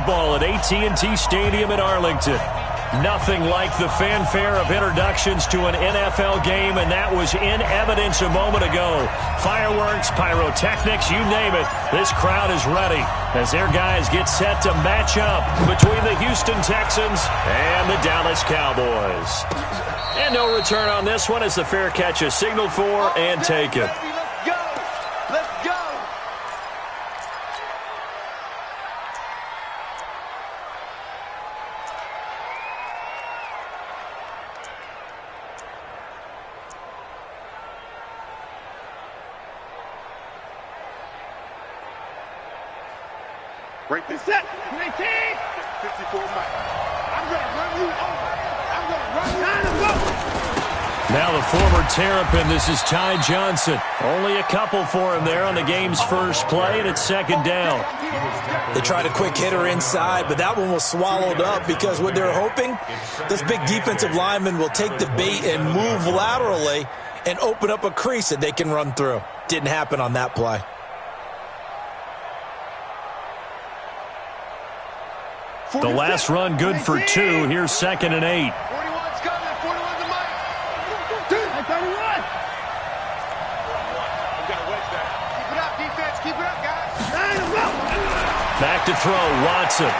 football at AT&T Stadium in Arlington. Nothing like the fanfare of introductions to an NFL game, and that was in evidence a moment ago. Fireworks, pyrotechnics, you name it. This crowd is ready as their guys get set to match up between the Houston Texans and the Dallas Cowboys. And no return on this one as the fair catch is signaled for and taken. Break this set. 19. 54 Mike. I'm going to run you over. I'm going to run you over. Now the former Terrapin, this is Ty Johnson. Only a couple for him there on the game's first play, and it's second down. They tried a quick hitter inside, but that one was swallowed up because what they're hoping, this big defensive lineman will take the bait and move laterally and open up a crease that they can run through. Didn't happen on that play. The last run good for 2. Here's 2nd and 8. 41's coming. 41's the mic. 31. We've got to wedge that. Keep it up, defense. Keep it up, guys. Back to throw. Watson.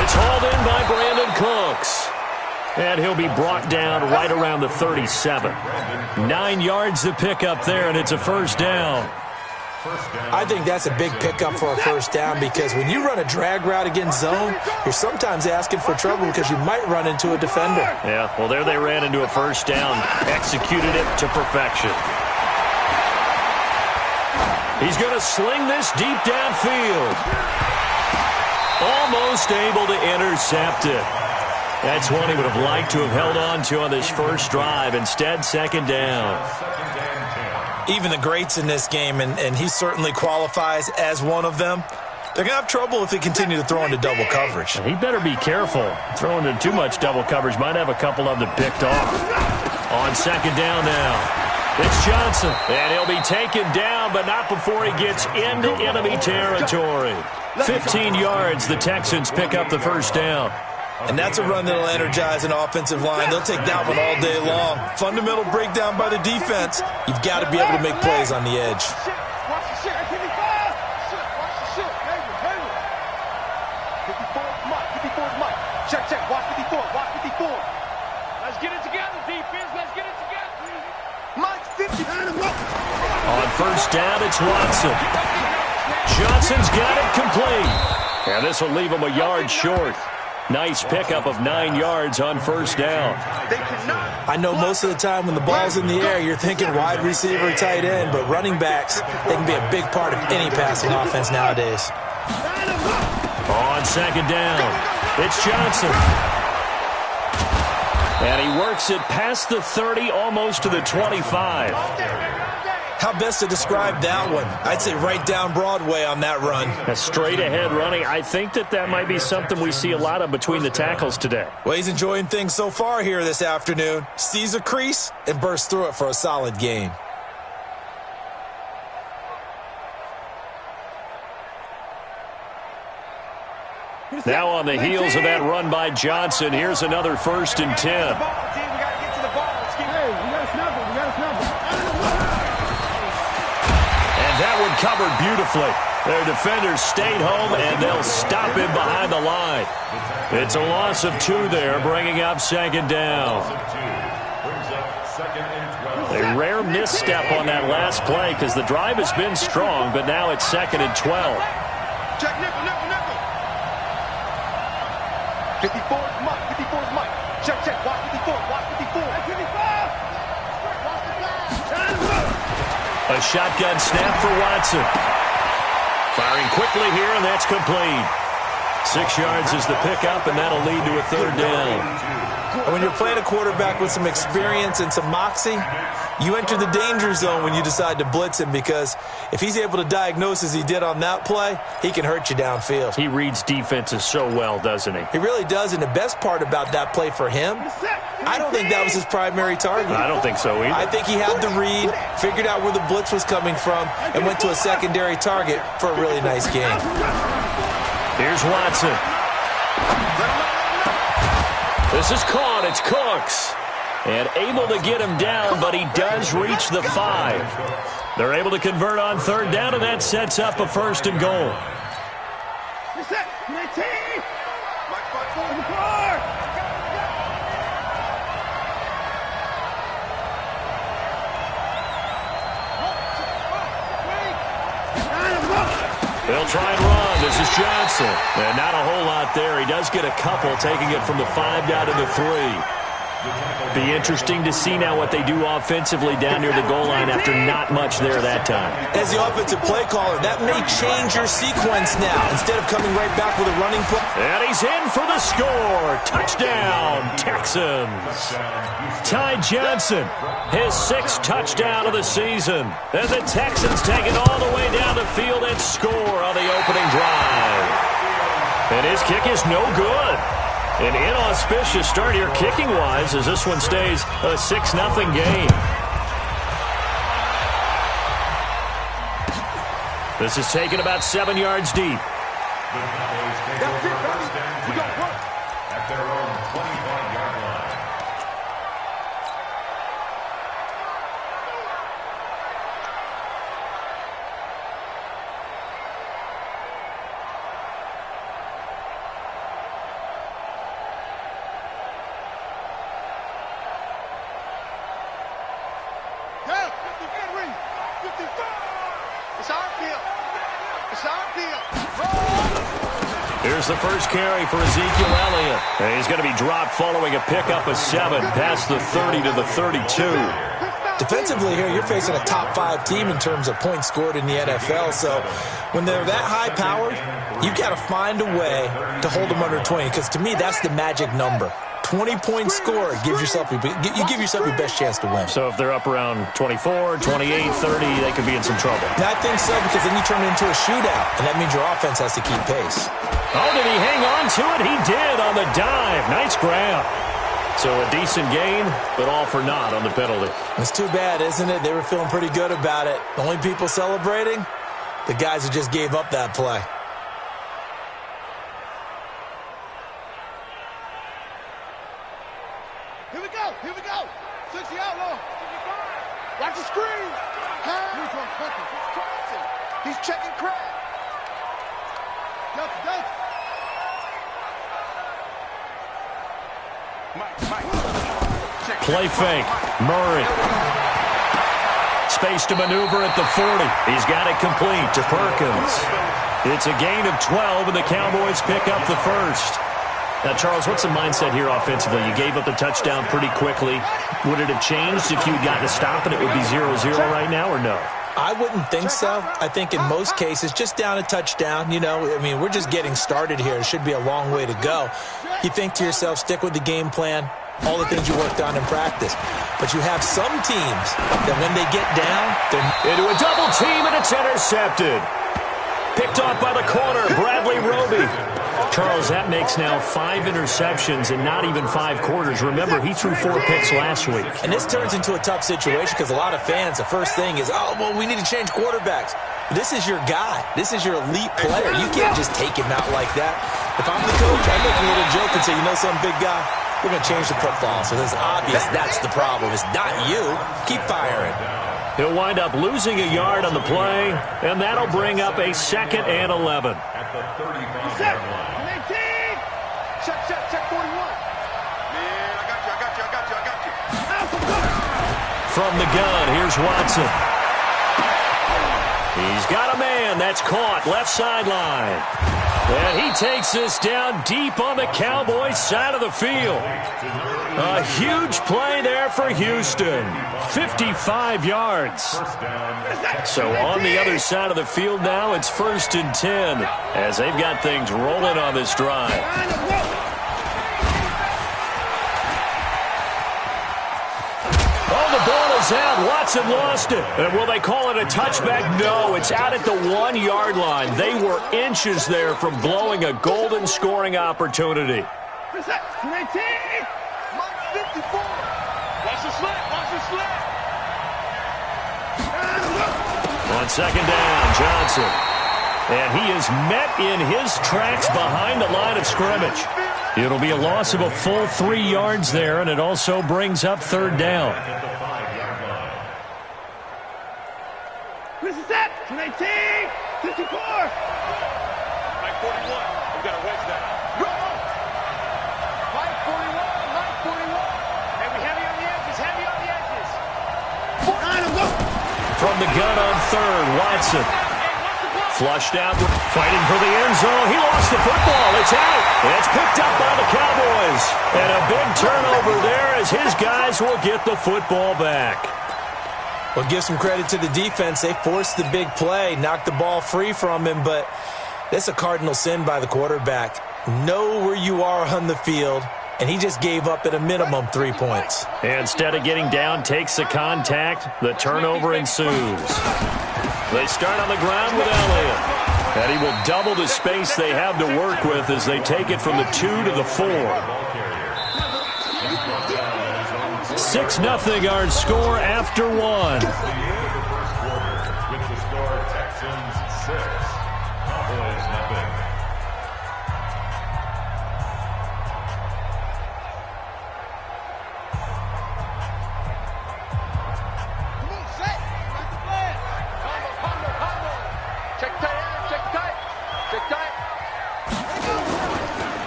It's hauled in by Brandon Cooks. And he'll be brought down right around the 37. 9 yards to pick up there, and it's a first down. I think that's a big pickup for a first down because when you run a drag route against zone, you're sometimes asking for trouble because you might run into a defender. Yeah, well, there they ran into a first down, executed it to perfection. He's going to sling this deep downfield. Almost able to intercept it. That's one he would have liked to have held on to on this first drive. Instead, second down. Even the greats in this game, and he certainly qualifies as one of them, they're going to have trouble if they continue to throw into double coverage. He better be careful. Throwing into too much double coverage might have a couple of them picked off. On second down now, it's Johnson. And he'll be taken down, but not before he gets into enemy territory. 15 yards, the Texans pick up the first down. And that's a run that'll energize an offensive line. They'll take that one all day long. Fundamental breakdown by the defense. You've got to be able to make plays on the edge. Watch the shit. 55. Watch the shit. 54's Mike. 54's Mike. Check. Watch 54. Watch 54. Let's get it together, defense. Let's get it together. Mike 50. On first down, it's Watson. Johnson's got it complete. And this will leave him a yard short. Nice pickup of 9 yards on first down. I know most of the time when the ball's in the air, you're thinking wide receiver, tight end, but running backs, they can be a big part of any passing offense nowadays. On second down, it's Johnson. And he works it past the 30, almost to the 25. How best to describe that one? I'd say right down Broadway on that run. A straight ahead running. I think that might be something we see a lot of between the tackles today. Well, he's enjoying things so far here this afternoon. Sees a crease and bursts through it for a solid gain. Now on the heels of that run by Johnson, here's another 1st and 10. That one covered beautifully. Their defenders stayed home, and they'll stop him behind the line. It's a loss of 2 there, bringing up second down. A rare misstep on that last play because the drive has been strong, but now it's 2nd and 12. Check nickel. 54's Mike. 54's Mike. Check. Watch 54. Watch 54. 55. A shotgun snap for Watson. Firing quickly here, and that's complete. 6 yards is the pickup, and that'll lead to a third down. When you're playing a quarterback with some experience and some moxie, you enter the danger zone when you decide to blitz him because if he's able to diagnose as he did on that play, he can hurt you downfield. He reads defenses so well, doesn't he? He really does, and the best part about that play for him, I don't think that was his primary target. I don't think so either. I think he had the read, figured out where the blitz was coming from, and went to a secondary target for a really nice game. Here's Watson. This is caught. It's Cooks. And able to get him down, but he does reach the 5. They're able to convert on third down, and that sets up a 1st and goal. They'll try and run. This is Johnson. And not a whole lot there. He does get a couple, taking it from the 5 down to the 3. Be interesting to see now what they do offensively down near the goal line after not much there that time. As the offensive play caller, that may change your sequence now. Instead of coming right back with a running play. And he's in for the score. Touchdown, Texans. Ty Johnson, his 6th touchdown of the season. And the Texans take it all the way down the field and score on the opening drive. And his kick is no good. An inauspicious start here kicking-wise as this one stays a 6-0 game. This is taken about 7 yards deep. That's it, baby. We got work. At their own 25-yard line. Here's the first carry for Ezekiel Elliott. And he's going to be dropped following a pickup of 7 past the 30 to the 32. Defensively here, you're facing a top 5 team in terms of points scored in the NFL. So when they're that high-powered, you've got to find a way to hold them under 20. Because to me, that's the magic number. 20 points scored, you give yourself your best chance to win. So if they're up around 24, 28, 30, they could be in some trouble. I think so, because then you turn it into a shootout, and that means your offense has to keep pace. Oh, did he hang on to it? He did on the dive. Nice grab. So a decent gain, but all for naught on the penalty. It's too bad, isn't it? They were feeling pretty good about it. The only people celebrating, the guys who just gave up that play. Here we go. 60 outlaw. Watch the screen. He's checking crap. Play fake. Murray. Space to maneuver at the 40. He's got it complete to Perkins. It's a gain of 12, and the Cowboys pick up the 1st. Now, Charles, what's the mindset here offensively? You gave up the touchdown pretty quickly. Would it have changed if you had gotten a stop and it would be 0-0 right now, or no? I wouldn't think so. I think in most cases, just down a touchdown, we're just getting started here. It should be a long way to go. You think to yourself, stick with the game plan, all the things you worked on in practice. But you have some teams that when they get down, they're into a double team, and it's intercepted. Picked off by the corner, Bradley Roby. Charles, that makes now 5 interceptions and not even 5 quarters. Remember, he threw 4 picks last week. And this turns into a tough situation because a lot of fans, the first thing is, we need to change quarterbacks. This is your guy. This is your elite player. You can't just take him out like that. If I'm the coach, I make a little joke and say, some big guy, we're going to change the football. So it's obvious that's the problem. It's not you. Keep firing. He'll wind up losing a yard on the play, and that'll bring up a 2nd and 11. At the 35-yard line. Check 41. Man, I got you. From the gun, here's Watson. He's got a man. That's caught. Left sideline. And he takes this down deep on the Cowboys side of the field. A huge play there for Houston. 55 yards. So on the other side of the field now, it's 1st and 10 as they've got things rolling on this drive. Out. Watson lost it. And will they call it a touchback? No, it's out at the 1-yard line. They were inches there from blowing a golden scoring opportunity. Watch the slant. On 2nd down, Johnson. And he is met in his tracks behind the line of scrimmage. It'll be a loss of a full 3 yards there, and it also brings up third down. Where's the set? 219, 54. Mike 41. We've got to wedge that. Mike 41, Mike 41. Heavy, heavy on the edges, heavy on the edges. 49, go. From the gun on third, Watson. Flushed out, fighting for the end zone. He lost the football. It's out. It's picked up by the Cowboys. And a big turnover there as his guys will get the football back. Well, give some credit to the defense. They forced the big play, knocked the ball free from him, but that's a cardinal sin by the quarterback. Know where you are on the field, and he just gave up at a minimum 3 points. Instead of getting down, takes the contact. The turnover ensues. They start on the ground with Elliott. And he will double the space they have to work with as they take it from the 2 to the 4. 6-0 our score after 1. With the score, Texans 6, Cowboys 0.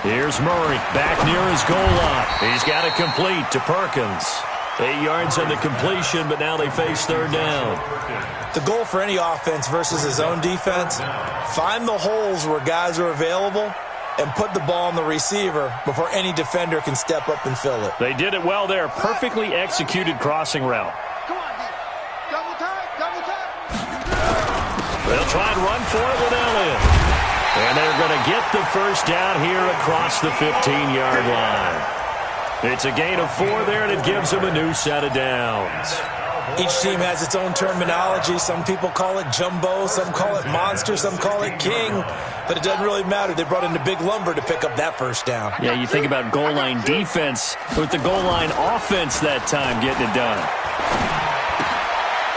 Here's Murray back near his goal line. He's got it complete to Perkins. 8 yards on the completion, but now they face third down. The goal for any offense versus his own defense, find the holes where guys are available and put the ball on the receiver before any defender can step up and fill it. They did it well there. Perfectly executed crossing route. Come on, D. Double time, double time. They'll try and run for it with Elliott. And they're going to get the first down here across the 15-yard line. It's a gain of 4 there, and it gives them a new set of downs. Each team has its own terminology. Some people call it jumbo, some call it monster, some call it king. But it doesn't really matter. They brought in the big lumber to pick up that first down. Yeah, you think about goal line defense with the goal line offense that time getting it done.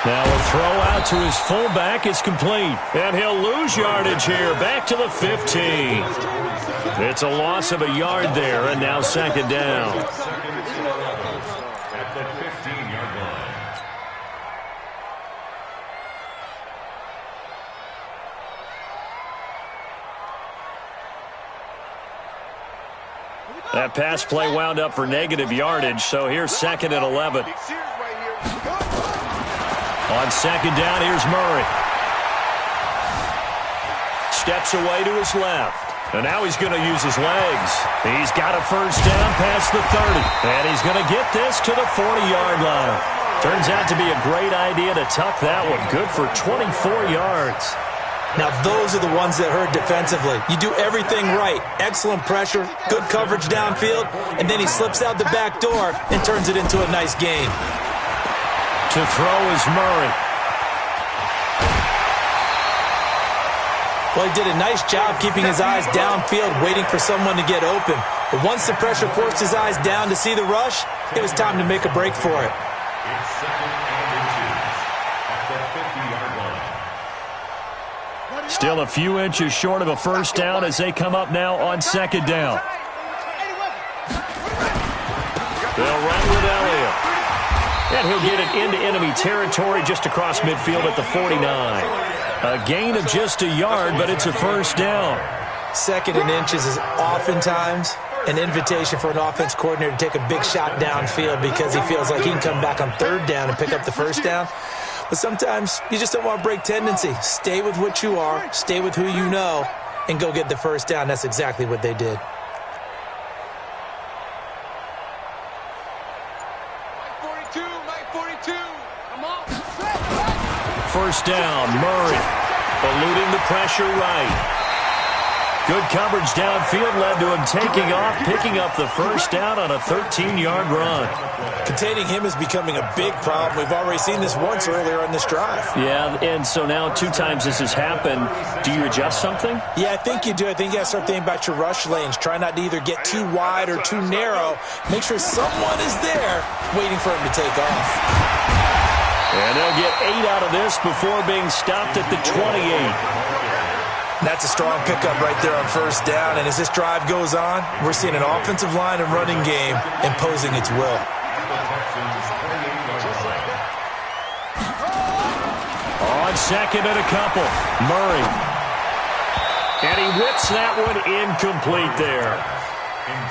Now a throw out to his fullback is complete. And he'll lose yardage here, back to the 15. It's a loss of a yard there, and now second down. At the 15-yard line. That pass play wound up for negative yardage, so here's second and 11. On second down, here's Murray. Steps away to his left. And now he's going to use his legs. He's got a first down past the 30. And he's going to get this to the 40-yard line. Turns out to be a great idea to tuck that one. Good for 24 yards. Now, those are the ones that hurt defensively. You do everything right. Excellent pressure, good coverage downfield, and then he slips out the back door and turns it into a nice gain. To throw is Murray. Well, he did a nice job keeping his eyes downfield, waiting for someone to get open. But once the pressure forced his eyes down to see the rush, it was time to make a break for it. It's second and inches at the 50-yard line. Still a few inches short of a first down as they come up now on second down. They'll run with Elliott. And he'll get it into enemy territory just across midfield at the 49. A gain of just a yard, but it's a first down. Second and inches is oftentimes an invitation for an offense coordinator to take a big shot downfield because he feels like he can come back on third down and pick up the first down. But sometimes you just don't want to break tendency. Stay with what you are, stay with who you know, and go get the first down. That's exactly what they did. First down, Murray, eluding the pressure right. Good coverage downfield led to him taking off, picking up the first down on a 13-yard run. Containing him is becoming a big problem. We've already seen this once earlier on this drive. Yeah, and so now 2 times this has happened. Do you adjust something? Yeah, I think you do. I think you got to start thinking about your rush lanes. Try not to either get too wide or too narrow. Make sure someone is there waiting for him to take off. And they'll get 8 out of this before being stopped at the 28. That's a strong pickup right there on first down. And as this drive goes on, we're seeing an offensive line and running game imposing its will. On second and a couple, Murray. And he whips that one incomplete there.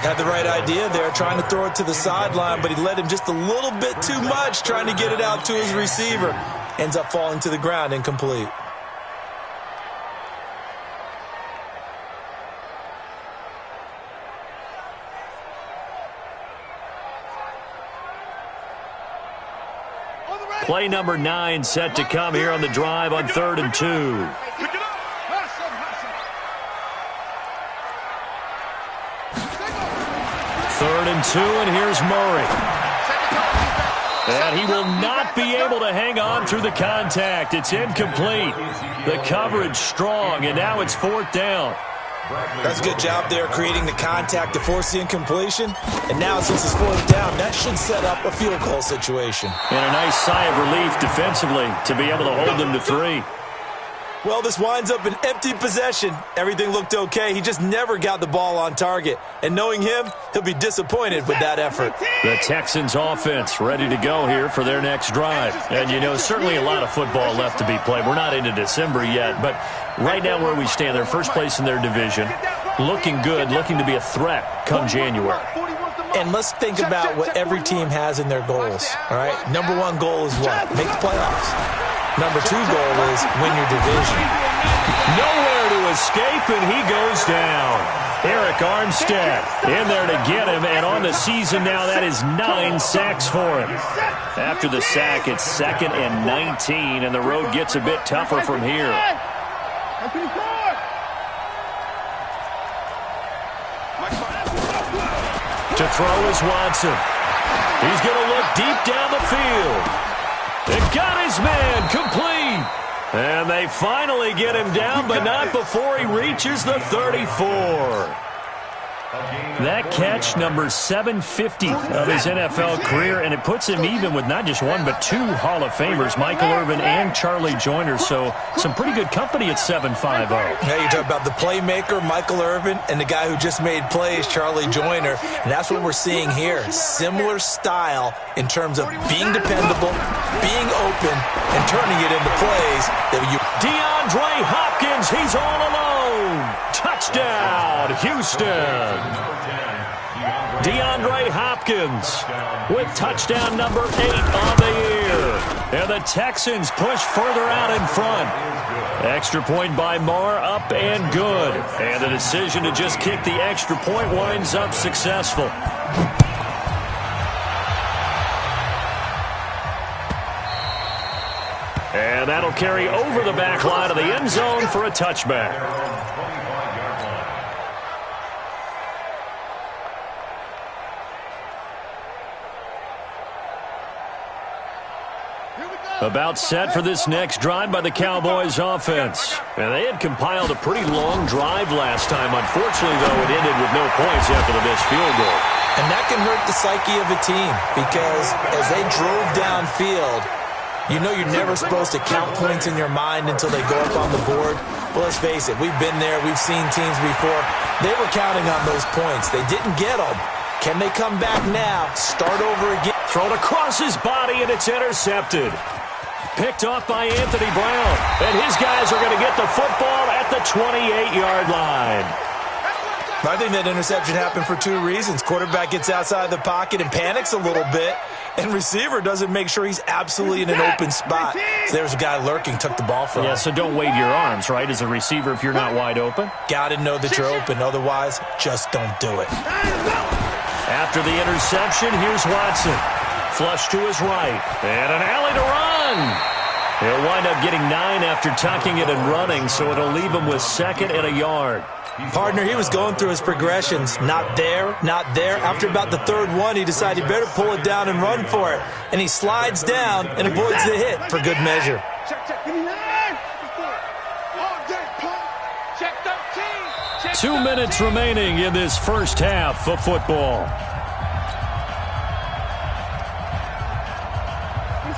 Had the right idea there, trying to throw it to the sideline, but he led him just a little bit too much, trying to get it out to his receiver. Ends up falling to the ground, incomplete. Play number 9 set to come here on the drive on 3rd and 2. 3rd and 2, and here's Murray. And he will not be able to hang on through the contact. It's incomplete. The coverage strong, and now it's 4th down. That's a good job there, creating the contact to force the incompletion. And now, since it's 4th down, that should set up a field goal situation. And a nice sigh of relief defensively to be able to hold them to 3. Well, this winds up an empty possession. Everything looked okay. He just never got the ball on target. And knowing him, he'll be disappointed with that effort. The Texans offense ready to go here for their next drive. And, you know, certainly a lot of football left to be played. We're not into December yet, but right now where we stand, they're first place in their division. Looking good, looking to be a threat come January. And let's think about what every team has in their goals, all right? Number 1 goal is what? Make the playoffs. Number 2 goal is win your division. Nowhere to escape, and he goes down. Eric Armstead in there to get him, and on the season now, that is 9 sacks for him. After the sack, it's 2nd and 19, and the road gets a bit tougher from here. To throw is Watson. He's going to look deep down the field. They've got his man complete. And they finally get him down, but not before he reaches the 34. That catch, number 750 of his NFL career, and it puts him even with not just 1 but 2 Hall of Famers, Michael Irvin and Charlie Joyner. So some pretty good company at 750. Yeah, you talk about the playmaker, Michael Irvin, and the guy who just made plays, Charlie Joyner. And that's what we're seeing here. Similar style in terms of being dependable, being open, and turning it into plays that you... DeAndre Hopkins, he's all alone. Touchdown, Houston. DeAndre Hopkins with touchdown number 8 on the year. And the Texans push further out in front. Extra point by Marr, up and good. And the decision to just kick the extra point winds up successful. And that'll carry over the back line of the end zone for a touchback. About set for this next drive by the Cowboys offense. And they had compiled a pretty long drive last time. Unfortunately, though, it ended with no points after the missed field goal. And that can hurt the psyche of a team because as they drove downfield, you know you're never supposed to count points in your mind until they go up on the board. Well, let's face it, we've been there. We've seen teams before. They were counting on those points. They didn't get them. Can they come back now, start over again? Thrown across his body, and it's intercepted. Picked off by Anthony Brown. And his guys are going to get the football at the 28-yard line. I think that interception happened for 2 reasons. Quarterback gets outside the pocket and panics a little bit, and receiver doesn't make sure he's absolutely in an open spot. So there's a guy lurking, took the ball from him. Yeah, so don't wave your arms, right, as a receiver if you're not wide open. Got to know that you're open. Otherwise, just don't do it. After the interception, here's Watson. Flush to his right. And an alley to run. He'll wind up getting 9 after tucking it and running, so it'll leave him with 2nd and a yard. Partner, he was going through his progressions. Not there, not there. After about the 3rd one, he decided he better pull it down and run for it. And he slides down and avoids the hit for good measure. Check 2 minutes remaining in this first half of football.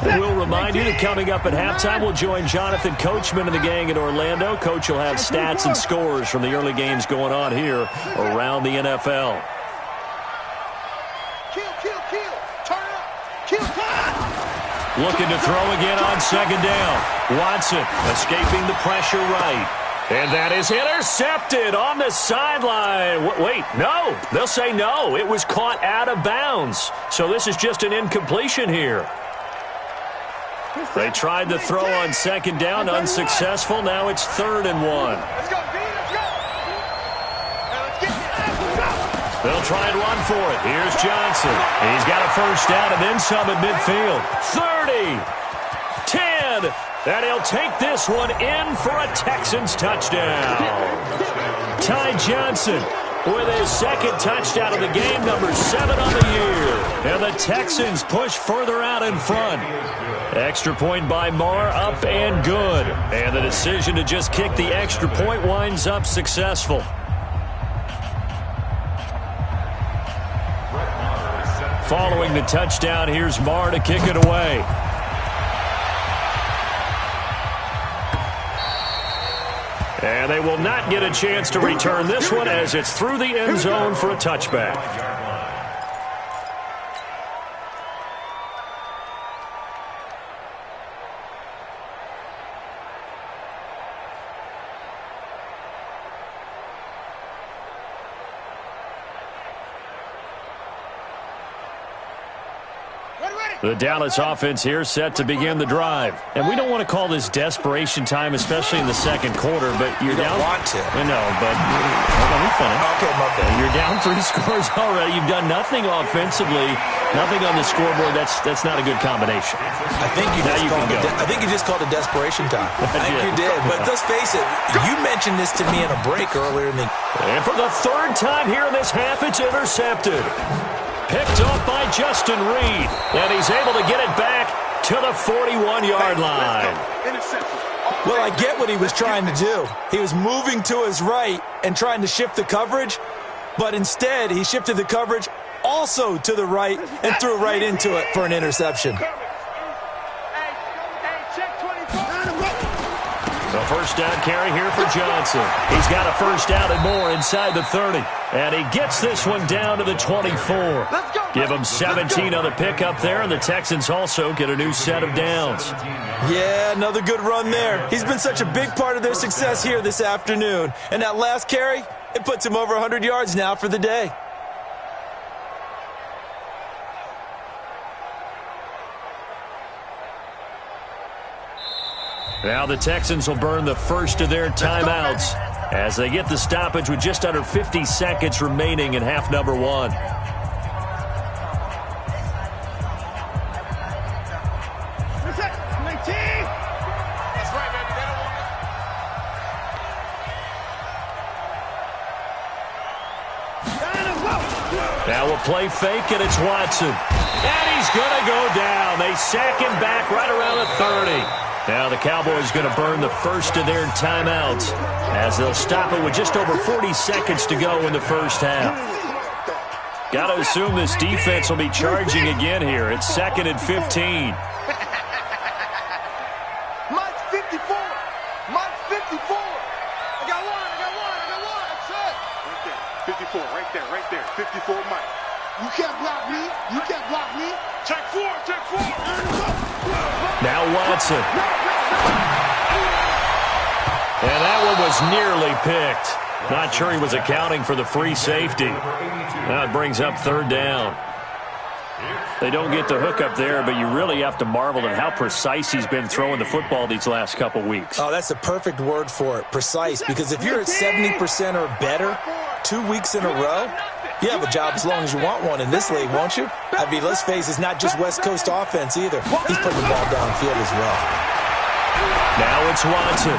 We'll remind you that coming up at halftime, we'll join Jonathan Coachman and the gang in Orlando. Coach will have stats and scores from the early games going on here around the NFL. Looking to throw again on second down. Watson escaping the pressure right. And that is intercepted on the sideline. Wait, no. They'll say no. It was caught out of bounds. So this is just an incompletion here. They tried to throw on second down, unsuccessful. Now it's 3rd and 1. Let's go, B. Let's go. They'll try and run for it. Here's Johnson. He's got a first down and then some at midfield. 30, 10, and he'll take this one in for a Texans touchdown. Ty Johnson with his second touchdown of the game, number 7 on the year. And the Texans push further out in front. Extra point by Marr, up and good. And the decision to just kick the extra point winds up successful. Following the touchdown, here's Marr to kick it away. And they will not get a chance to return this one as it's through the end zone for a touchback. The Dallas offense here set to begin the drive. And we don't want to call this desperation time, especially in the second quarter, but you're down. You don't want to. I know, but let me finish. Okay, my bad. You're down 3 scores already. You've done nothing offensively, nothing on the scoreboard. That's not a good combination. I think you just called it desperation time. I think you did. But let's face it, you mentioned this to me in a break earlier in the... And for the 3rd time here in this half, it's intercepted. Picked off by Justin Reed, and he's able to get it back to the 41-yard line. Well, I get what he was trying to do. He was moving to his right and trying to shift the coverage, but instead he shifted the coverage also to the right and threw right into it for an interception. The first down carry here for Johnson. He's got a first down and more inside the 30. And he gets this one down to the 24. Give him 17 on the pickup there, and the Texans also get a new set of downs. Yeah, another good run there. He's been such a big part of their success here this afternoon. And that last carry, it puts him over 100 yards now for the day. Now the Texans will burn the first of their timeouts as they get the stoppage with just under 50 seconds remaining in half number 1. Now we'll play fake, and it's Watson. And he's going to go down. They sack him back right around the 30. Now the Cowboys going to burn the first of their timeouts as they'll stop it with just over 40 seconds to go in the first half. Got to assume this defense will be charging again here. It's 2nd and 15. Mike's 54. Mike's 54. I got one. That's it. Right there. 54, Mike. You can't block me. Check 4. Now Watson. And that one was nearly picked. Not sure he was accounting for the free safety. Now it brings up 3rd down. They don't get the hook up there, but you really have to marvel at how precise he's been throwing the football these last couple weeks. Oh, that's a perfect word for it, precise, because if you're at 70% or better 2 weeks in a row, you have a job as long as you want one in this league, won't you? I mean, let's face it, it's not just West Coast offense either. He's putting the ball downfield as well. Now it's Watson.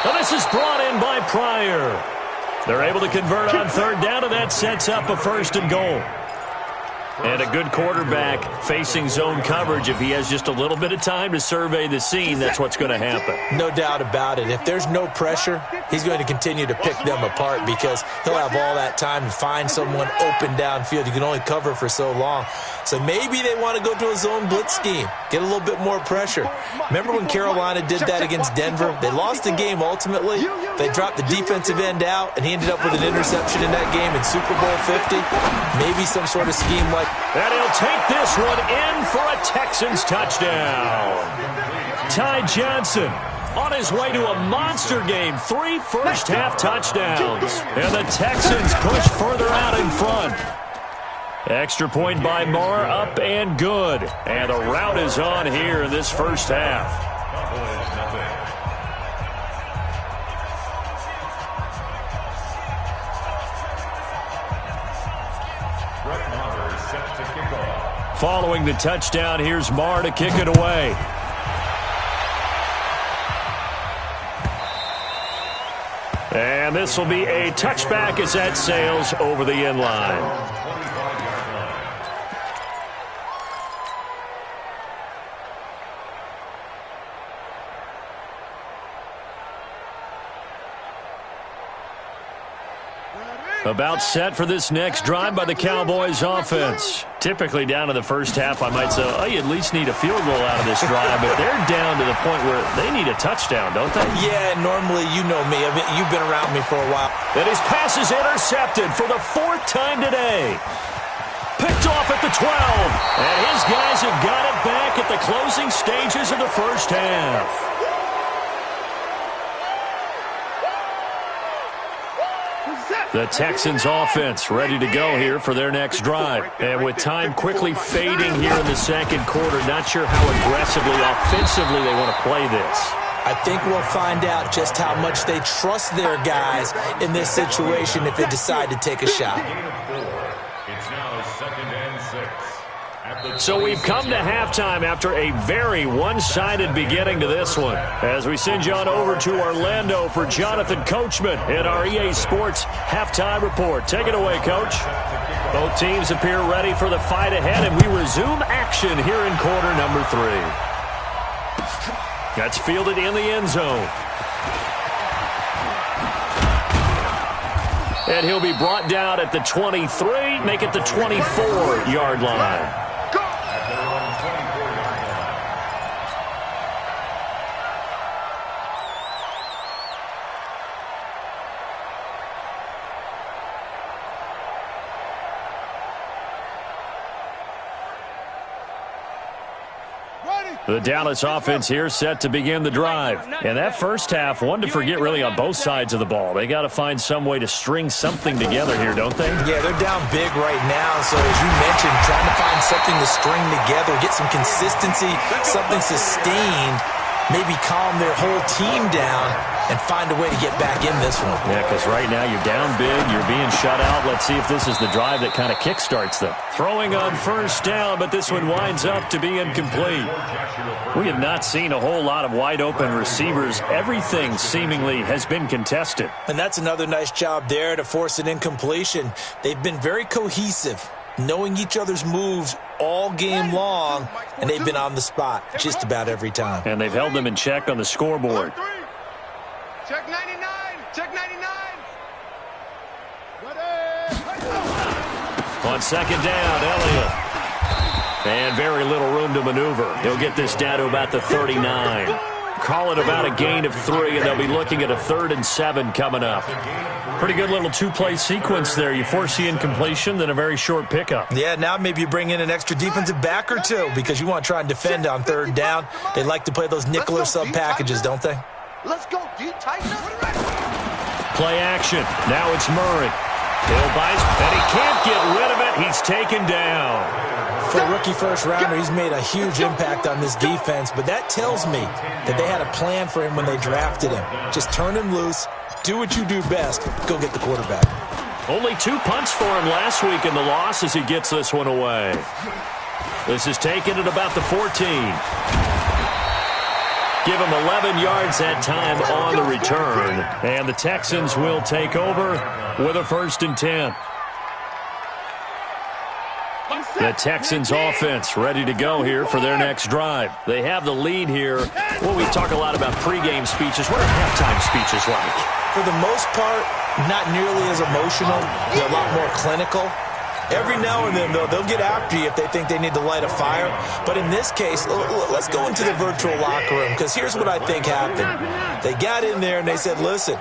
Now this is brought in by Pryor. They're able to convert on 3rd down, and that sets up a 1st and goal. And a good quarterback facing zone coverage. If he has just a little bit of time to survey the scene, that's what's going to happen. No doubt about it. If there's no pressure, he's going to continue to pick them apart because he'll have all that time to find someone open downfield. You can only cover for so long. So maybe they want to go to a zone blitz scheme, get a little bit more pressure. Remember when Carolina did that against Denver? They lost the game ultimately. They dropped the defensive end out, and he ended up with an interception in that game in Super Bowl 50. Maybe some sort of scheme like that. He'll take this one in for a Texans touchdown. Ty Johnson on his way to a monster game. 3 first-half touchdowns. And the Texans push further out in front. Extra point by Marr, up and good. And the rout is on here in this first half. Following the touchdown, here's Marr to kick it away. And this will be a touchback as that sails over the end line. About set for this next drive by the Cowboys offense. Typically down to the first half, I might say, oh, you at least need a field goal out of this drive, but they're down to the point where they need a touchdown, don't they? Yeah, normally, you know me. I mean, you've been around me for a while. And his pass is intercepted for the 4th time today. Picked off at the 12. And his guys have got it back at the closing stages of the first half. The Texans offense ready to go here for their next drive. And with time quickly fading here in the second quarter, not sure how aggressively, offensively they want to play this. I think we'll find out just how much they trust their guys in this situation if they decide to take a shot. It's now 2nd and 6. So we've come to halftime after a very one-sided beginning to this one. As we send you on over to Orlando for Jonathan Coachman in our EA Sports Halftime Report. Take it away, Coach. Both teams appear ready for the fight ahead, and we resume action here in quarter number 3. That's fielded in the end zone. And he'll be brought down at the 23, make it the 24-yard line. The Dallas offense here set to begin the drive. And that first half, one to forget really on both sides of the ball. They got to find some way to string something together here, don't they? Yeah, they're down big right now. So as you mentioned, trying to find something to string together, get some consistency, something sustained, maybe calm their whole team down and find a way to get back in this one. Yeah, because right now you're down big, you're being shut out. Let's see if this is the drive that kind of kickstarts them. Throwing on first down, but this one winds up to be incomplete. We have not seen a whole lot of wide-open receivers. Everything seemingly has been contested. And that's another nice job there to force an incompletion. They've been very cohesive, knowing each other's moves all game long, and they've been on the spot just about every time. And they've held them in check on the scoreboard. Check 99. Check 99. On second down, Elliott. And very little room to maneuver. He'll get this down to about the 39. Call it about a gain of 3, and they'll be looking at a 3rd and 7 coming up. Pretty good little 2-play sequence there. You force the incompletion, then a very short pickup. Yeah, now maybe you bring in an extra defensive back or two because you want to try and defend on 3rd down. They like to play those nickel or sub packages, don't they? Let's go, D. Tighten up. Play action. Now it's Murray. Hill buys, and he can't get rid of it. He's taken down. For a rookie first-rounder, he's made a huge impact on this defense, but that tells me that they had a plan for him when they drafted him. Just turn him loose, do what you do best, go get the quarterback. Only 2 punts for him last week in the loss as he gets this one away. This is taken at about the 14. Give him 11 yards that time on the return. And the Texans will take over with a 1st and 10. The Texans offense ready to go here for their next drive. They have the lead here. Well, we talk a lot about pregame speeches. What are halftime speeches like? For the most part, not nearly as emotional. They're a lot more clinical. Every now and then, though, they'll get after you if they think they need to light a fire. But in this case, let's go into the virtual locker room, because here's what I think happened. They got in there and they said, listen,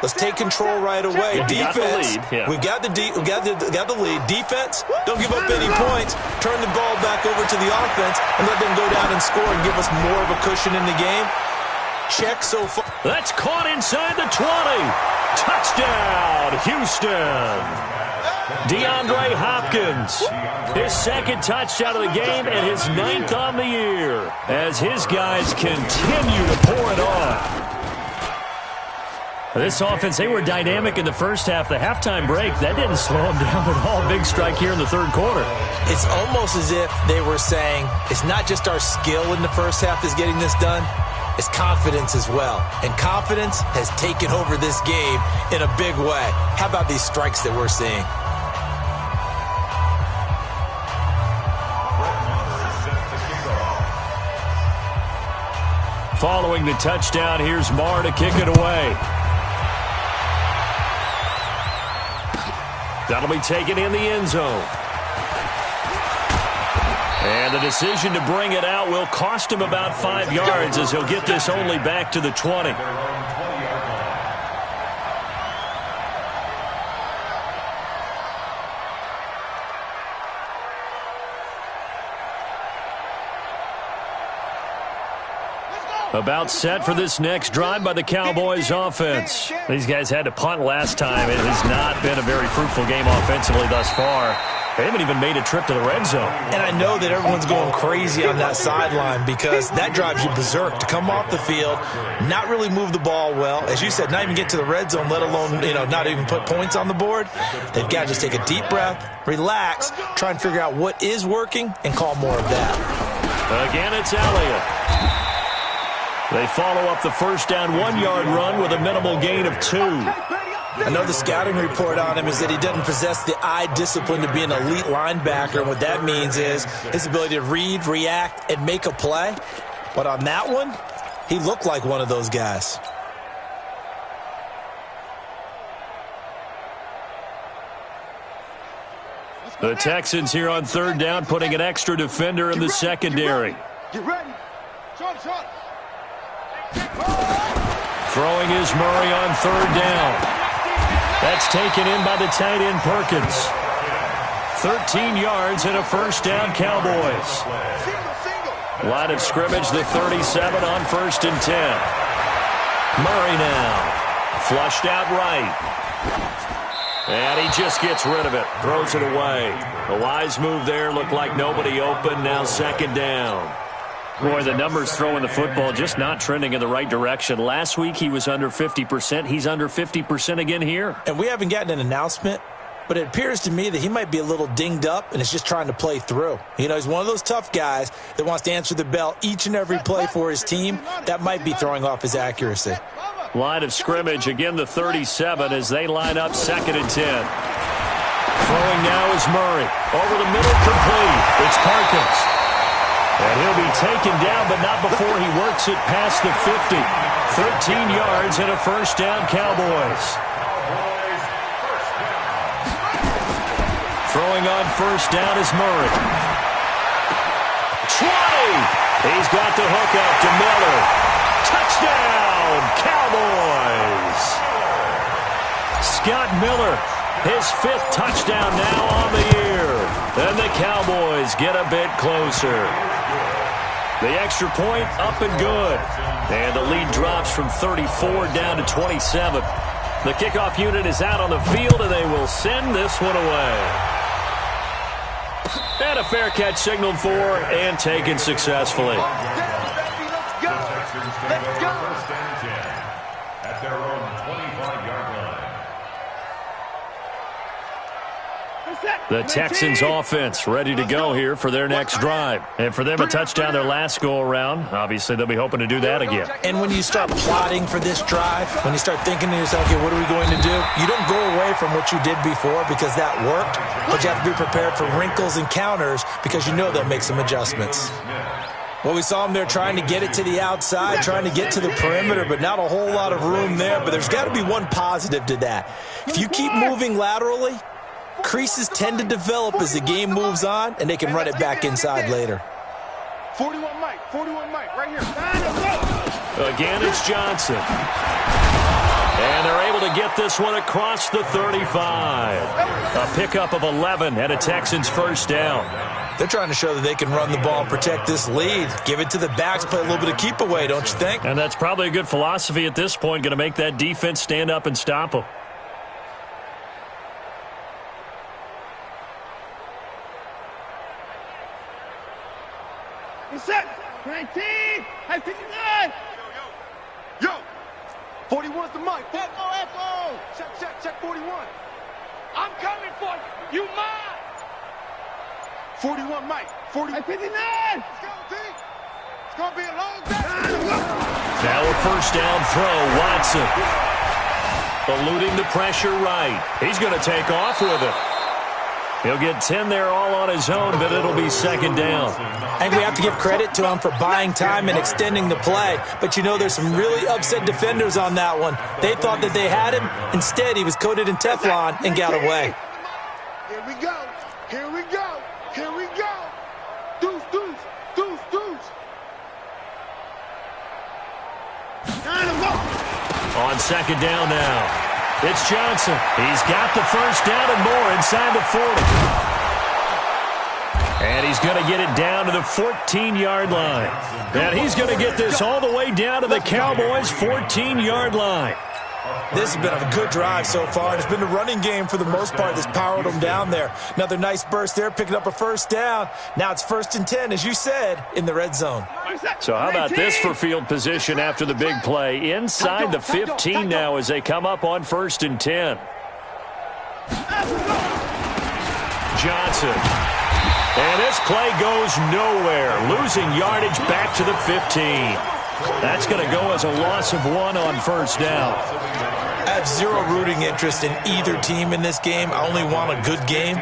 let's take control right away. Defense, we've got the lead. Defense, don't give up any points. Turn the ball back over to the offense and let them go down and score and give us more of a cushion in the game. Check so far. That's caught inside the 20. Touchdown, Houston. DeAndre Hopkins, his second touchdown of the game and his 9th on the year as his guys continue to pour it on. This offense, they were dynamic in the first half. The halftime break, that didn't slow them down at all. Big strike here in the third quarter. It's almost as if they were saying, it's not just our skill in the first half that's getting this done. It's confidence as well. And confidence has taken over this game in a big way. How about these strikes that we're seeing? Following the touchdown, here's Marr to kick it away. That'll be taken in the end zone. And the decision to bring it out will cost him about 5 yards as he'll get this only back to the 20. About set for this next drive by the Cowboys offense. These guys had to punt last time. It has not been a very fruitful game offensively thus far. They haven't even made a trip to the red zone. And I know that everyone's going crazy on that sideline because that drives you berserk to come off the field, not really move the ball well. As you said, not even get to the red zone, let alone, not even put points on the board. They've got to just take a deep breath, relax, try and figure out what is working, and call more of that. Again, it's Elliott. They follow up the first down 1-yard run with a minimal gain of 2. I know the scouting report on him is that he doesn't possess the eye discipline to be an elite linebacker. And what that means is his ability to read, react, and make a play. But on that one, he looked like one of those guys. The Texans here on third down, putting an extra defender in the secondary. Get ready. Short. Throwing is Murray on third down. That's taken in by the tight end Perkins. 13 yards and a first down, Cowboys. Line of scrimmage, the 37 on 1st and 10. Murray now. Flushed out right. And he just gets rid of it. Throws it away. A wise move there. Looked like nobody open. Now 2nd down. Boy, the numbers throwing the football just not trending in the right direction. Last week he was under 50%. He's under 50% again here. And we haven't gotten an announcement, but it appears to me that he might be a little dinged up and is just trying to play through. He's one of those tough guys that wants to answer the bell each and every play for his team. That might be throwing off his accuracy. Line of scrimmage, again the 37 as they line up 2nd and 10. Throwing now is Murray. Over the middle, complete. It's Perkins. And he'll be taken down, but not before he works it past the 50. 13 yards and a first down, Cowboys. Throwing on first down is Murray. 20! He's got the hook up to Miller. Touchdown, Cowboys! Scott Miller, his 5th touchdown now on the year. And the Cowboys get a bit closer. The extra point up and good. And the lead drops from 34 down to 27. The kickoff unit is out on the field, and they will send this one away. And a fair catch signaled for and taken successfully. Let's go. First and 10 at their own 25-yard line. The Texans offense ready to go here for their next drive. And for them, a touchdown their last go-around. Obviously, they'll be hoping to do that again. And when you start plotting for this drive, when you start thinking to yourself, okay, what are we going to do? You don't go away from what you did before because that worked, but you have to be prepared for wrinkles and counters because you know they'll make some adjustments. Well, we saw them there trying to get it to the outside, trying to get to the perimeter, but not a whole lot of room there. But there's got to be one positive to that. If you keep moving laterally, creases tend to develop as the game moves on, and they can run it back inside later. 41 Mike, right here. Again, it's Johnson. And they're able to get this one across the 35. A pickup of 11 and a Texans first down. They're trying to show that they can run the ball and protect this lead. Give it to the backs, play a little bit of keep away, don't you think? And that's probably a good philosophy at this point, going to make that defense stand up and stop them. Set. 19. High 59. Yo. 41's the mic. Echo. Check 41. I'm coming for you. You mine. 41 Mike. 40. High 59. Let's go, D. It's going to be a long day. Now a first down throw. Watson. Eluding the pressure right. He's going to take off with it. He'll get 10 there all on his own, but it'll be second down. I think we have to give credit to him for buying time and extending the play. But, you know, there's some really upset defenders on that one. They thought that they had him. Instead, he was coated in Teflon and got away. Here we go. Deuce. On second down now. It's Johnson. He's got the first down and more inside the 40. And he's going to get it down to the 14-yard line. And he's going to get this all the way down to the Cowboys' 14-yard line. This has been a good drive so far. It's been the running game for the most part that's powered them down there. Another nice burst there, picking up a first down. Now it's 1st and 10, as you said, in the red zone. So how about this for field position after the big play? Inside the 15 now as they come up on 1st and 10. Johnson. And this play goes nowhere. Losing yardage back to the 15. That's going to go as a loss of 1 on first down. I have zero rooting interest in either team in this game. I only want a good game.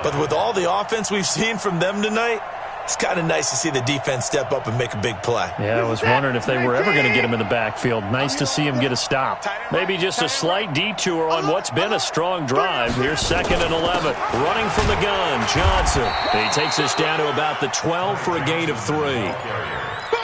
But with all the offense we've seen from them tonight, it's kind of nice to see the defense step up and make a big play. Yeah, I was wondering if they were ever going to get him in the backfield. Nice to see him get a stop. Maybe just a slight detour on what's been a strong drive. Here's 2nd and 11. Running from the gun, Johnson. He takes us down to about the 12 for a gain of 3.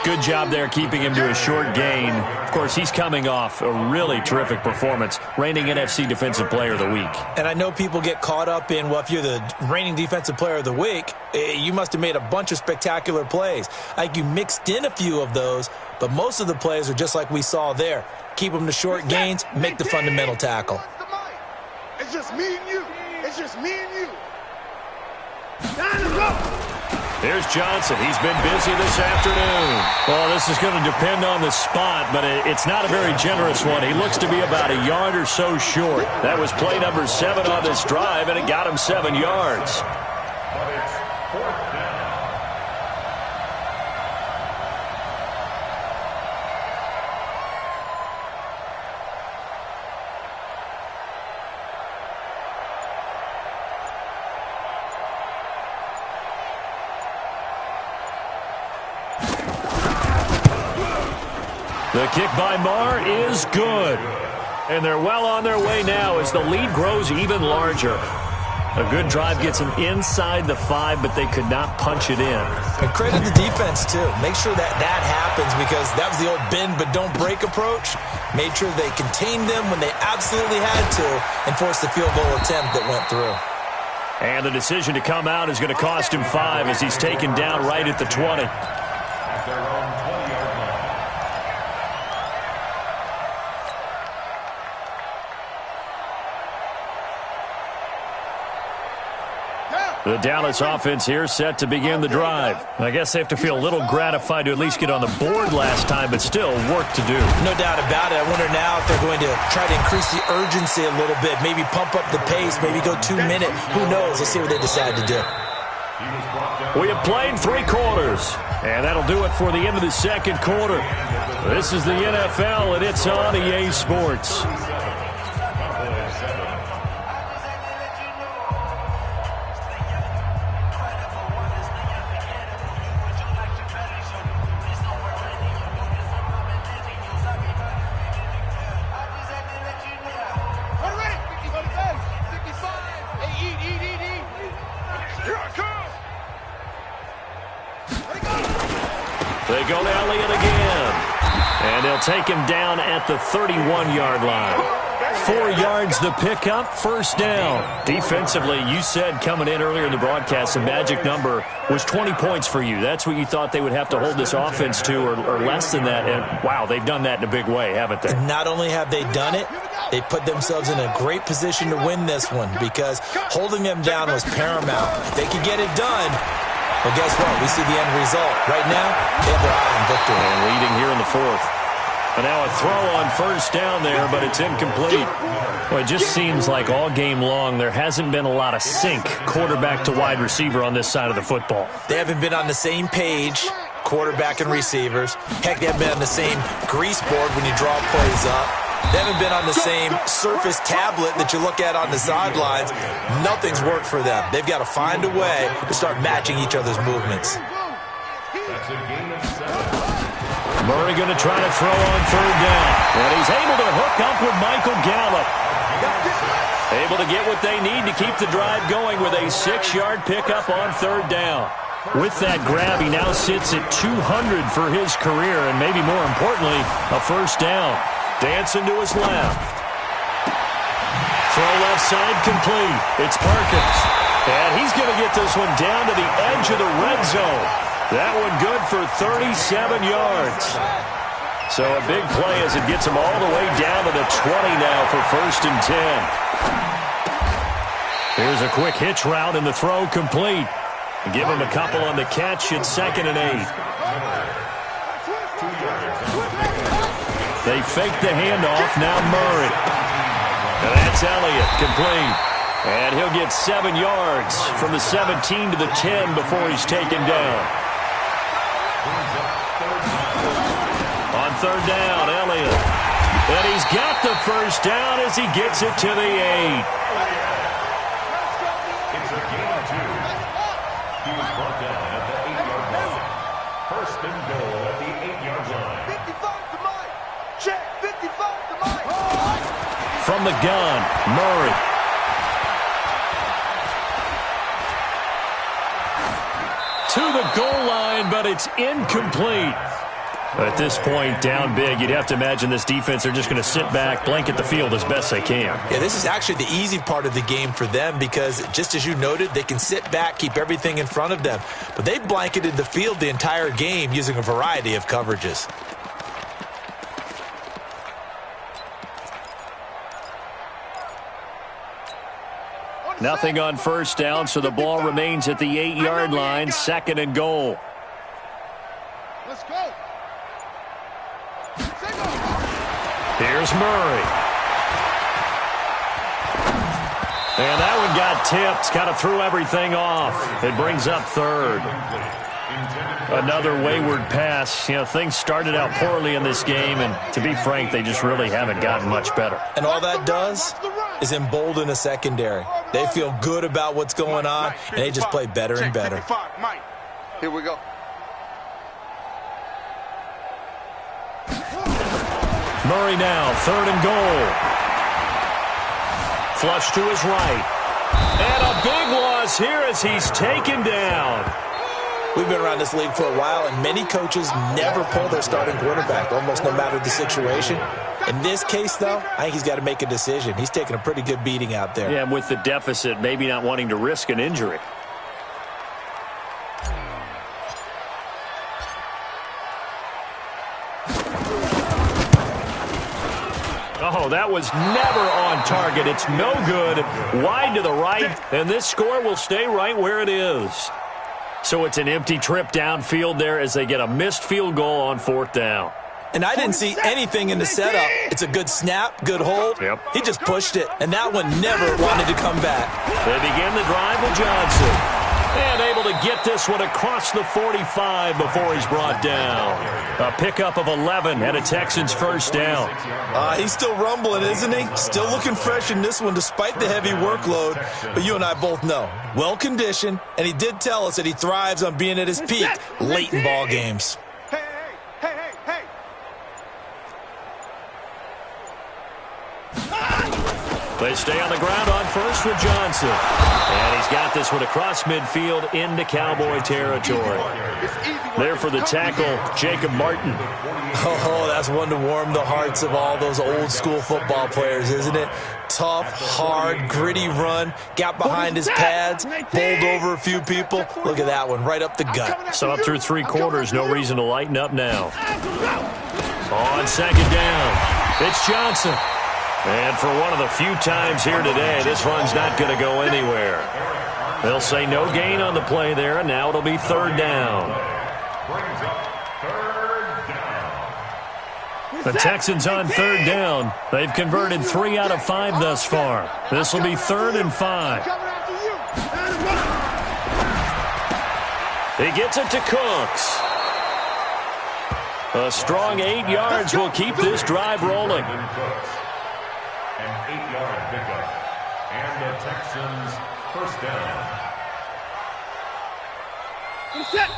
Good job there keeping him to a short gain. Of course, he's coming off a really terrific performance, reigning NFC Defensive Player of the Week. And I know people get caught up in, well, if you're the reigning Defensive Player of the Week, you must have made a bunch of spectacular plays. I think you mixed in a few of those, but most of the plays are just like we saw there. Keep them to short gains, make the fundamental tackle. It's just me and you. Here's Johnson. He's been busy this afternoon. Well, this is going to depend on the spot, but it's not a very generous one. He looks to be about a yard or so short. That was play number 7 on this drive, and it got him 7 yards. But it's 4th down. The kick by Marr is good. And they're well on their way now as the lead grows even larger. A good drive gets them inside the 5, but they could not punch it in. And credit the defense, too. Make sure that happens because that was the old bend but don't break approach. Made sure they contained them when they absolutely had to and forced the field goal attempt that went through. And the decision to come out is going to cost him 5 as he's taken down right at the 20. At their own 20-yard line. Yeah. The Dallas offense here set to begin the drive. I guess they have to feel a little gratified to at least get on the board last time, but still work to do. No doubt about it. I wonder now if they're going to try to increase the urgency a little bit, maybe pump up the pace, maybe go 2 minute. Who knows? Let's see what they decide to do. We have played 3 quarters, and that'll do it for the end of the second quarter. This is the NFL, and it's on EA Sports. They go to Elliott again. And they'll take him down at the 31-yard line. 4 yards the pickup, first down. Defensively, you said coming in earlier in the broadcast, the magic number was 20 points for you. That's what you thought they would have to hold this offense to, or less than that. And, wow, they've done that in a big way, haven't they? Not only have they done it, they put themselves in a great position to win this one because holding them down was paramount. If they could get it done, well, guess what? We see the end result. Right now, they have their eye on victory. And leading here in the 4th. And now a throw on first down there, but it's incomplete. Well, it just seems like all game long there hasn't been a lot of sync quarterback to wide receiver on this side of the football. They haven't been on the same page, quarterback and receivers. Heck, they haven't been on the same grease board when you draw plays up. They haven't been on the same Surface tablet that you look at on the sidelines. Nothing's worked for them. They've got to find a way to start matching each other's movements. That's a gain of 7. Murray going to try to throw on third down. And he's able to hook up with Michael Gallup. Able to get what they need to keep the drive going with a 6-yard pickup on third down. With that grab, he now sits at 200 for his career, and maybe more importantly, a first down. Dancing to his left. Throw left side complete. It's Perkins. And he's going to get this one down to the edge of the red zone. That one good for 37 yards. So a big play as it gets him all the way down to the 20 now for first and 10. Here's a quick hitch route and the throw complete. Give him a couple on the catch. It's 2nd and 8. They fake the handoff. Now Murray. And that's Elliott complete. And he'll get 7 yards from the 17 to the 10 before he's taken down. On third down, Elliott. And he's got the first down as he gets it to the 8. It's a gain of 2. He was brought down at the 8-yard line. First and goal at the 8-yard line. 55 to Mike. Check. 55 to Mike. From the gun, Murray. To the goal line, but it's incomplete. At this point, down big, you'd have to imagine this defense, they're just going to sit back, blanket the field as best they can. Yeah, this is actually the easy part of the game for them because, just as you noted, they can sit back, keep everything in front of them. But they've blanketed the field the entire game using a variety of coverages. Nothing on first down, so the ball remains at the 8-yard line, 2nd and goal. Let's go. Here's Murray. And that one got tipped. Kind of threw everything off. It brings up third. Another wayward pass. You know, things started out poorly in this game, and to be frank, they just really haven't gotten much better. And all that does is embolden a secondary. They feel good about what's going on, and they just play better and better. Here we go. Murray now, 3rd and goal. Flush to his right. And a big loss here as he's taken down. We've been around this league for a while, and many coaches never pull their starting quarterback, almost no matter the situation. In this case, though, I think he's got to make a decision. He's taking a pretty good beating out there. Yeah, and with the deficit, maybe not wanting to risk an injury. Oh, Oh, that was never on target. It's no good. Wide to the right, and this score will stay right where it is. So it's an empty trip downfield there as they get a missed field goal on 4th down. And I didn't see anything in the setup. It's a good snap, good hold. Yep. He just pushed it, and that one never wanted to come back. They begin the drive with Johnson. And able to get this one across the 45 before he's brought down. A pickup of 11 and a Texans first down. He's still rumbling, isn't he? Still looking fresh in this one despite the heavy workload. But you and I both know, well-conditioned, and he did tell us that he thrives on being at his peak late in ball games. Hey. They stay on the ground on first with Johnson. And he's got this one across midfield into Cowboy territory. There for the tackle, Jacob Martin. Oh, that's one to warm the hearts of all those old-school football players, isn't it? Tough, hard, gritty run. Got behind his pads, bowled over a few people. Look at that one, right up the gut. So up through 3 quarters, no reason to lighten up now. On 2nd down, it's Johnson. And for one of the few times here today, this run's not going to go anywhere. They'll say no gain on the play there, and now it'll be 3rd down. The Texans on 3rd down. They've converted 3 out of 5 thus far. This will be 3rd and 5. He gets it to Cooks. A strong 8 yards will keep this drive rolling. An 8-yard pickup. And the Texans first down.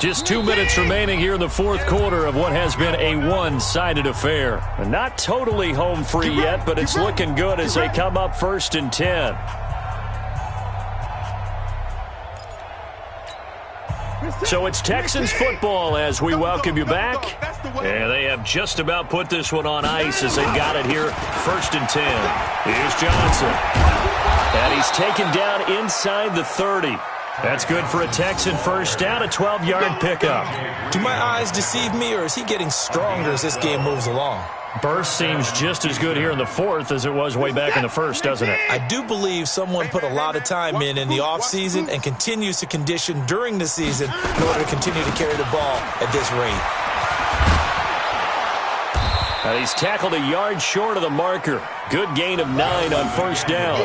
Just 2 minutes remaining here in the 4th quarter of what has been a one-sided affair. Not totally home free yet, but it's looking good as they come up 1st and 10. So it's Texans football as we welcome you back. And they have just about put this one on ice as they've got it here, 1st and 10. Here's Johnson. And he's taken down inside the 30. That's good for a Texan first down, a 12-yard pickup. Do my eyes deceive me, or is he getting stronger as this game moves along? Burst seems just as good here in the 4th as it was way back in the 1st, doesn't it? I do believe someone put a lot of time in the offseason and continues to condition during the season in order to continue to carry the ball at this rate. And he's tackled a yard short of the marker. Good gain of 9 on 1st down.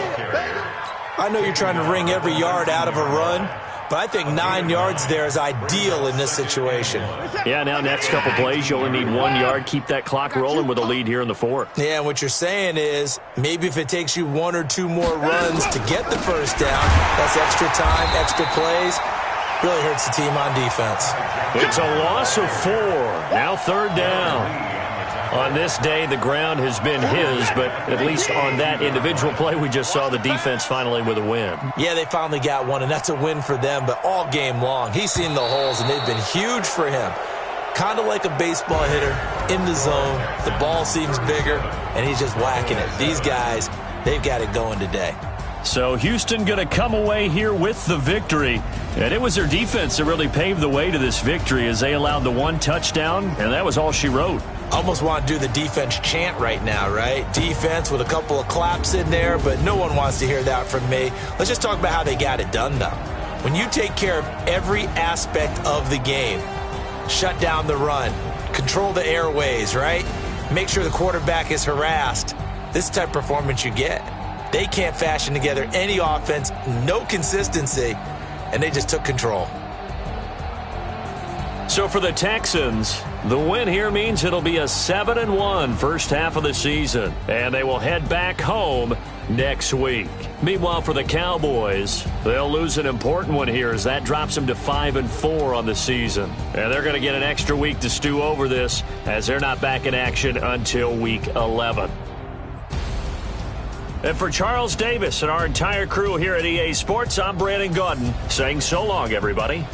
I know you're trying to wring every yard out of a run, but I think 9 yards there is ideal in this situation. Yeah, now next couple plays, you only need 1 yard. Keep that clock rolling with a lead here in the 4th. Yeah, and what you're saying is maybe if it takes you 1 or 2 more runs to get the first down, that's extra time, extra plays. Really hurts the team on defense. It's a loss of 4. Now 3rd down. On this day, the ground has been his, but at least on that individual play, we just saw the defense finally with a win. Yeah, they finally got one, and that's a win for them, but all game long, he's seen the holes, and they've been huge for him. Kind of like a baseball hitter in the zone. The ball seems bigger, and he's just whacking it. These guys, they've got it going today. So Houston going to come away here with the victory. And it was their defense that really paved the way to this victory as they allowed the 1 touchdown, and that was all she wrote. Almost want to do the defense chant right now, right? Defense with a couple of claps in there, but no one wants to hear that from me. Let's just talk about how they got it done, though. When you take care of every aspect of the game, shut down the run, control the airways, right? Make sure the quarterback is harassed. This type of performance you get. They can't fashion together any offense, no consistency, and they just took control. So for the Texans, the win here means it'll be a 7-1 first half of the season, and they will head back home next week. Meanwhile, for the Cowboys, they'll lose an important one here as that drops them to 5-4 on the season. And they're going to get an extra week to stew over this as they're not back in action until week 11. And for Charles Davis and our entire crew here at EA Sports, I'm Brandon Gaudin saying so long, everybody.